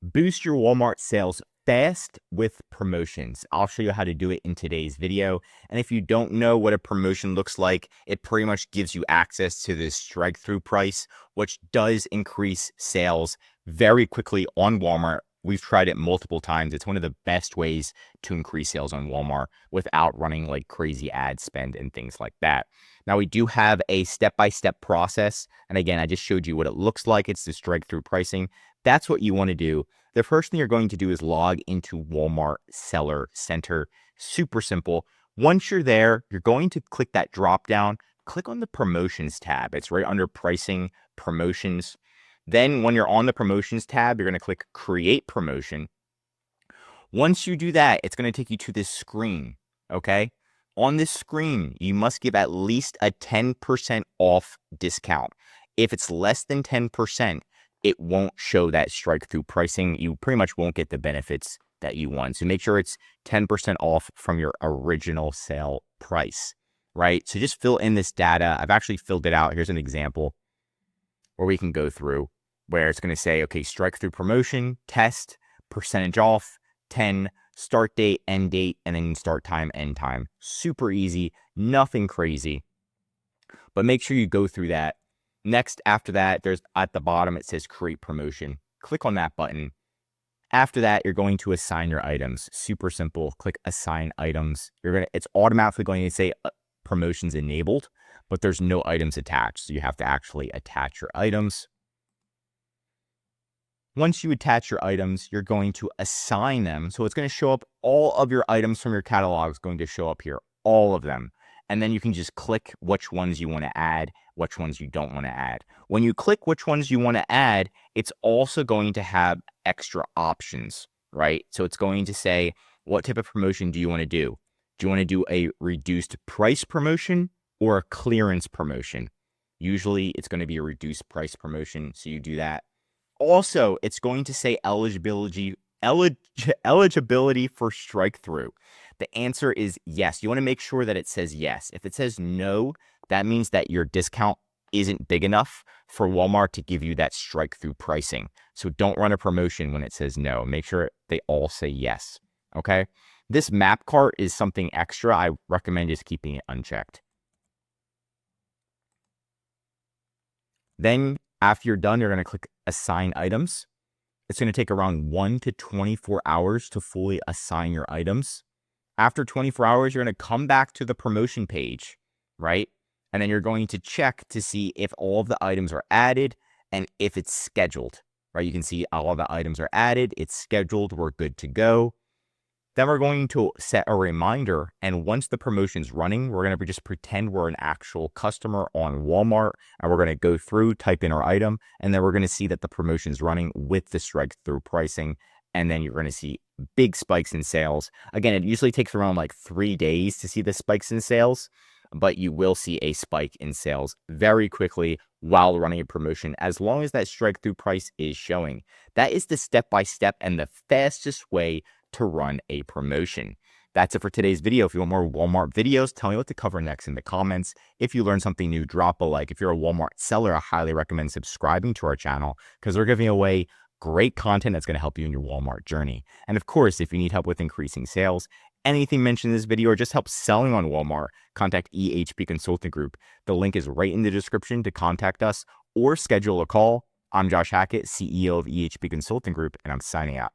Boost your Walmart sales fast with promotions. I'll show you how to do it in today's video. And if you don't know what a promotion looks like, it pretty much gives you access to this strike-through price, which does increase sales very quickly on Walmart. We've tried it multiple times. It's one of the best ways to increase sales on Walmart without running like crazy ad spend and things like that. Now, we do have a step-by-step process. And again, I just showed you what it looks like. It's the strike-through pricing. That's what you want to do. The first thing you're going to do is log into Walmart Seller Center. Super simple. Once you're there, you're going to click that drop down, click on the promotions tab. It's right under pricing, promotions. Then when you're on the promotions tab, you're going to click create promotion. Once you do that, it's going to take you to this screen. Okay. On this screen, you must give at least a 10% off discount. If it's less than 10%, it won't show that strike-through pricing. You pretty much won't get the benefits that you want. So make sure it's 10% off from your original sale price, right? So just fill in this data. I've actually filled it out. Here's an example where we can go through where it's going to say, okay, strike-through promotion, test, percentage off, 10, start date, end date, and then start time, end time. Super easy, nothing crazy. But make sure you go through that. Next, after that, there's at the bottom, it says create promotion. Click on that button. After that, you're going to assign your items. Super simple. Click assign items. It's automatically going to say promotions enabled, but there's no items attached. So you have to actually attach your items. Once you attach your items, you're going to assign them. So it's going to show up all of your items from your catalog is going to show up here, all of them. And then you can just click which ones you want to add, which ones you don't want to add. When you click which ones you want to add, it's also going to have extra options, right? So it's going to say, what type of promotion do you want to do? Do you want to do a reduced price promotion or a clearance promotion? Usually it's going to be a reduced price promotion, so you do that. Also, it's going to say eligibility for strike-through. The answer is yes. You want to make sure that it says yes. If it says no, that means that your discount isn't big enough for Walmart to give you that strike-through pricing. So don't run a promotion when it says no. Make sure they all say yes. Okay? This map cart is something extra. I recommend just keeping it unchecked. Then after you're done, you're going to click assign items. It's going to take around 1 to 24 hours to fully assign your items. After 24 hours, you're going to come back to the promotion page, right? And then you're going to check to see if all of the items are added and if it's scheduled, right? You can see all of the items are added. It's scheduled. We're good to go. Then we're going to set a reminder. And once the promotion's running, we're going to just pretend we're an actual customer on Walmart. And we're going to go through, type in our item, and then we're going to see that the promotion's running with the strike-through pricing. And then you're going to see big spikes in sales. Again, it usually takes around like 3 days to see the spikes in sales, but you will see a spike in sales very quickly while running a promotion, as long as that strike-through price is showing. That is the step-by-step and the fastest way to run a promotion. That's it for today's video. If you want more Walmart videos, tell me what to cover next in the comments. If you learned something new, drop a like. If you're a Walmart seller, I highly recommend subscribing to our channel because we're giving away great content that's going to help you in your Walmart journey. And of course, if you need help with increasing sales, anything mentioned in this video, or just help selling on Walmart, contact EHP Consulting Group. The link is right in the description to contact us or schedule a call. I'm Josh Hackett, CEO of EHP Consulting Group, and I'm signing out.